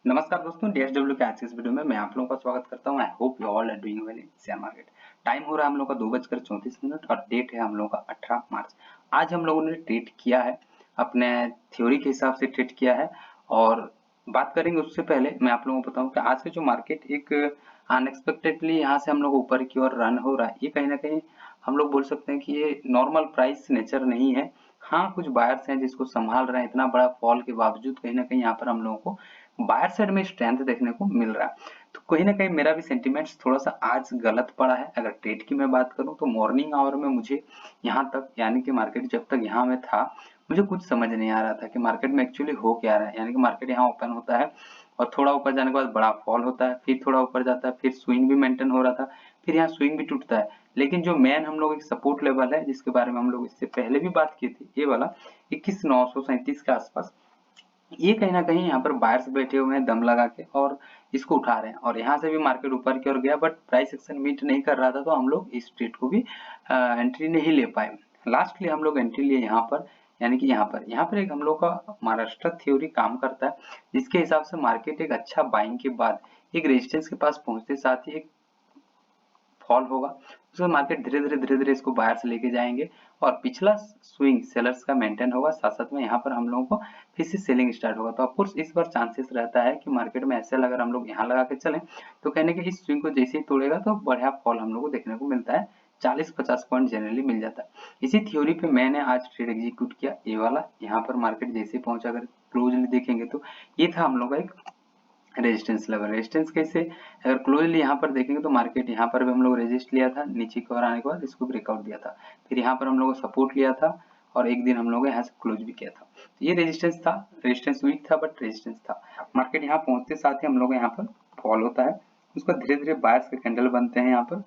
नमस्कार दोस्तों, डीएसडब्ल्यू के आज के इस वीडियो में मैं आप लोगों का स्वागत करता हूं। I hope you all are doing well in share market. Time हो रहा है हम लोग का 2:34 और डेट है हम लोग का 18 मार्च। आज हम लोगों ने ट्रेड किया है, अपने थ्योरी के हिसाब से ट्रेड किया है और बात करेंगे। उससे पहले मैं आप लोगों को बताऊं कि आज का जो मार्केट एक अनएक्सपेक्टेडली यहाँ से हम लोग ऊपर की ओर रन हो रहा है। ये कहीं ना कहीं हम लोग बोल सकते हैं कि ये नॉर्मल प्राइस नेचर नहीं है। हाँ, कुछ बायर्स हैं जिसको संभाल रहे हैं। इतना बड़ा फॉल के बावजूद कहीं ना कहीं यहाँ पर हम लोगों को बायर साइड में स्ट्रेंथ देखने को मिल रहा है। तो कहीं ना कहीं मेरा भी सेंटीमेंट्स थोड़ा सा आज गलत पड़ा है। अगर ट्रेड की मैं बात करूं तो मॉर्निंग आवर में मुझे यहाँ तक यानी कि मार्केट जब तक यहाँ में था मुझे कुछ समझ नहीं आ रहा था कि मार्केट में एक्चुअली हो क्या रहा है। यानी कि मार्केट यहाँ ओपन होता है और थोड़ा ऊपर जाने के बाद बड़ा फॉल होता है, फिर थोड़ा ऊपर जाता है, फिर स्विंग भी मेंटेन हो रहा था, फिर यहाँ स्विंग भी टूटता है। लेकिन जो मेन हम लोग एक सपोर्ट लेवल है जिसके बारे में हम लोग इससे पहले भी बात की थी, ये वाला 21,937 के आसपास, ये कहीं ना कहीं यहाँ पर बायर्स बैठे हुए हैं दम लगा के और इसको उठा रहे हैं। और यहाँ से भी मार्केट ऊपर की ओर गया बट प्राइस एक्शन मीट नहीं कर रहा था, तो हम लोग इस ट्रेड को भी एंट्री नहीं ले पाए। लास्टली हम लोग एंट्री लिए यहाँ पर, यानी कि यहाँ पर एक हम लोग का महाराष्ट्र थ्योरी काम करता है जिसके हिसाब से मार्केट एक अच्छा बाइंग के बाद एक रेजिस्टेंस के पास पहुंचते साथ ही एक फॉल होगा। उसमें मार्केट धीरे धीरे इसको बाहर से लेके जाएंगे और पिछला स्विंग सेलर्स का मेंटेन होगा। साथ साथ में यहाँ पर हम लोगों को फिर से सेलिंग स्टार्ट होगा। तो ऑफकोर्स इस बार चांसेस रहता है कि मार्केट में ऐसे अगर हम लोग यहाँ लगा के चलें तो कहने के इस स्विंग को जैसे ही तोड़ेगा तो बढ़िया फॉल हम लोग को देखने को मिलता है। 40-50 पॉइंट जनरली मिल जाता है। इसी थ्योरी पे मैंने आज ट्रेड एग्जीक्यूट किया। ये वाला यहाँ पर मार्केट जैसे पहुंचा, अगर क्लोजली देखेंगे तो ये था हम लोग का एक रेजिस्टेंस लेवल। रेजिस्टेंस कैसे, अगर क्लोजली यहाँ पर देखेंगे तो मार्केट यहाँ पर भी हम लोग रेजिस्ट लिया था, नीचे की ओर आने के बाद इसको ब्रेकआउट दिया था, फिर यहाँ पर हम लोग सपोर्ट लिया था और एक दिन हम लोग यहाँ से क्लोज भी किया था। तो ये रेजिस्टेंस था, रेजिस्टेंस वीक था बट रेजिस्टेंस था। मार्केट यहाँ पहुंचते साथ ही हम लोग यहाँ पर फॉल होता है, उसका धीरे धीरे बायर्स के कैंडल बनते हैं यहाँ पर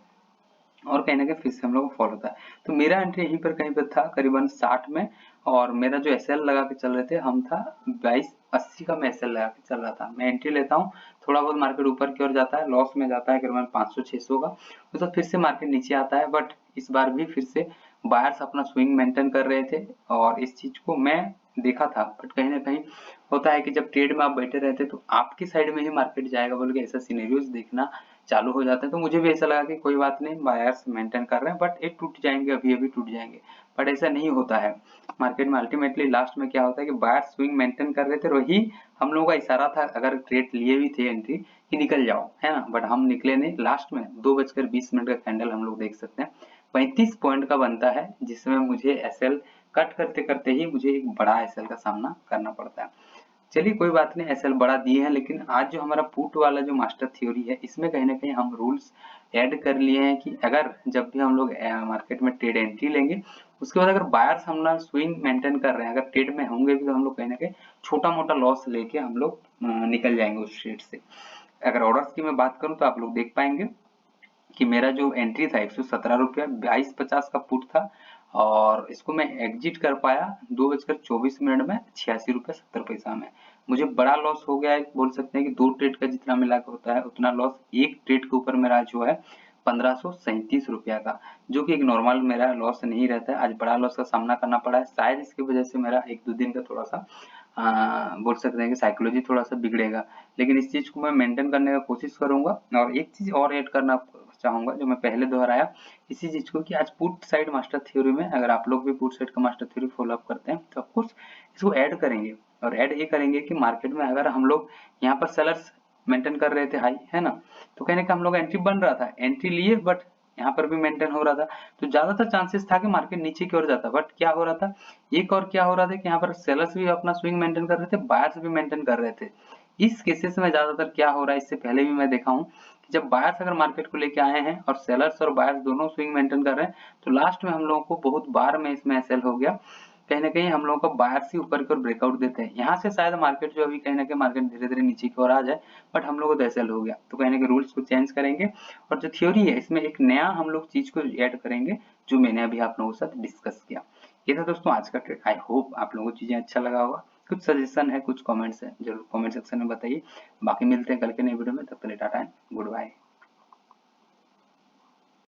और कहीं ना कहीं फिर से हम लोग को फॉल होता है। तो मेरा एंट्री यहीं पर कहीं पर था करीबन 60 में और मेरा जो एसएल लगा के चल रहे थे हम था 2280 का मैं एसएल लगा के चल रहा था। मैं एंट्री लेता हूँ, थोड़ा बहुत मार्केट ऊपर की ओर जाता है, लॉस में जाता है करीबन 500-600 का, उसके बाद फिर से मार्केट नीचे आता है। बट इस बार भी फिर से बायर्स अपना स्विंग मेंटेन कर रहे थे और इस चीज को मैं देखा था। बट कहीं ना कहीं होता है कि जब ट्रेड में आप बैठे रहते तो आपकी साइड में ही मार्केट जाएगा बोल के ऐसा सिनेरियोज देखना चालू हो जाते हैं। तो मुझे भी ऐसा लगा कि कोई बात नहीं, बायर्स मेंटेन कर रहे हैं बट ये टूट जाएंगे, अभी अभी टूट जाएंगे। बट ऐसा नहीं होता है मार्केट में। अल्टीमेटली लास्ट में क्या होता है कि बायर्स स्विंग मेंटेन कर रहे थे, वही हम लोगों का इशारा था अगर ट्रेड लिए भी थे एंट्री कि निकल जाओ, है ना। बट हम निकले नहीं। लास्ट में 2:20 का कैंडल हम लोग देख सकते हैं 35 पॉइंट का बनता है, जिसमें मुझे एसएल कट करते करते ही मुझे एक बड़ा एसएल का सामना करना पड़ता है। चलिए कोई बात नहीं, एसएल बड़ा दिए हैं, लेकिन आज जो हमारा पुट वाला जो मास्टर थ्योरी है इसमें कहीं ना कहीं हम रूल्स ऐड कर लिए हैं कि अगर जब भी हम लोग मार्केट में ट्रेड एंट्री लेंगे उसके बाद अगर बायर्स हमारा स्विंग मेंटेन कर रहे हैं, अगर ट्रेड में होंगे भी तो हम लोग कहीं ना कहीं छोटा मोटा लॉस लेके हम लोग निकल जाएंगे उस ट्रेड से। अगर ऑर्डर्स की मैं बात करूं तो आप लोग देख पाएंगे कि मेरा जो एंट्री था 117 रुपया 22.50 का पुट था और इसको मैं एग्जिट कर पाया 2:24 में 86 रुपये 70 पैसा में। मुझे बड़ा लॉस हो गया है, बोल सकते हैं कि 2 ट्रेड का जितना मिला के होता है उतना लॉस एक ट्रेड के ऊपर मेरा जो है 1537 रुपया का, जो कि एक नॉर्मल मेरा लॉस नहीं रहता है। आज बड़ा लॉस का सामना करना पड़ा है, शायद इसकी वजह से मेरा 1-2 दिन का थोड़ा सा बोल सकते हैं कि साइकोलॉजी थोड़ा सा बिगड़ेगा, लेकिन इस चीज को मैं मेंटेन करने का कोशिश करूंगा। और एक चीज और ऐड करना चाहूंगा जो मैं पहले दोहराया इसी चीज को कि आज पुट साइड मास्टर थ्योरी में अगर आप लोग भी पुट साइड का मास्टर थ्योरी फॉलो अप करते हैं तो ऑफकोर्स इसको ऐड करेंगे। और ऐड ये करेंगे कि मार्केट में अगर हम लोग यहाँ पर सेलर्स मेंटेन कर रहे थे हाई, है ना, तो कहने का हम लोग एंट्री बन रहा था, एंट्री लिए बट यहाँ पर भी मेंटेन हो रहा था, तो ज्यादातर चांसेस था कि मार्केट नीचे की ओर जाता। बट क्या हो रहा था, एक और क्या हो रहा था कि यहाँ पर सेलर्स भी अपना स्विंग मेंटेन कर रहे थे, बायर्स भी मेंटेन कर रहे थे। इस केसेस में ज्यादातर क्या हो रहा है, इससे पहले भी मैं देखा हूँ कि जब बायर्स अगर मार्केट को लेके आए हैं और सेलर्स और बायर्स दोनों स्विंग मेंटेन कर रहे हैं तो लास्ट में हम लोगों को बहुत बार में इसमें सेल हो गया। कहीं ना कहीं हम लोगों को बायर्स ही ऊपर की ओर ब्रेकआउट देते हैं, यहाँ से शायद मार्केट जो अभी कहीं ना कहीं मार्केट धीरे धीरे नीचे की ओर आ जाए, बट हम लोगों को दरअसल हो गया। तो कहीं ना कहीं रूल्स को चेंज करेंगे और जो थ्योरी है इसमें एक नया हम लोग चीज को ऐड करेंगे जो मैंने अभी आप लोगों के साथ डिस्कस किया। ये था दोस्तों आज का ट्रेड। आई होप आप लोगों को चीजें अच्छा लगा होगा। कुछ सजेशन है, कुछ कमेंट्स है, जरूर कमेंट सेक्शन में बताइए। बाकी मिलते हैं कल के नए वीडियो में, तब तक टाटा एंड गुड बाय।